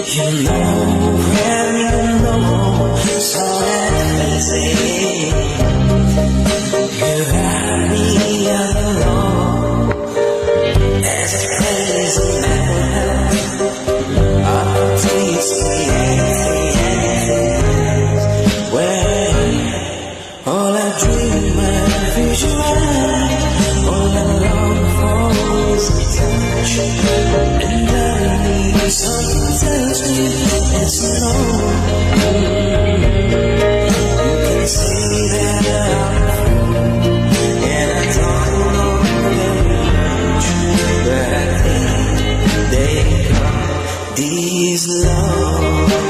You know when you know so easy You got me alone As a crazy man Please When all I dream and visualize All I long for is a touch And I need something tells me it's no You can say that I'm And I don't know very much But I think they come these love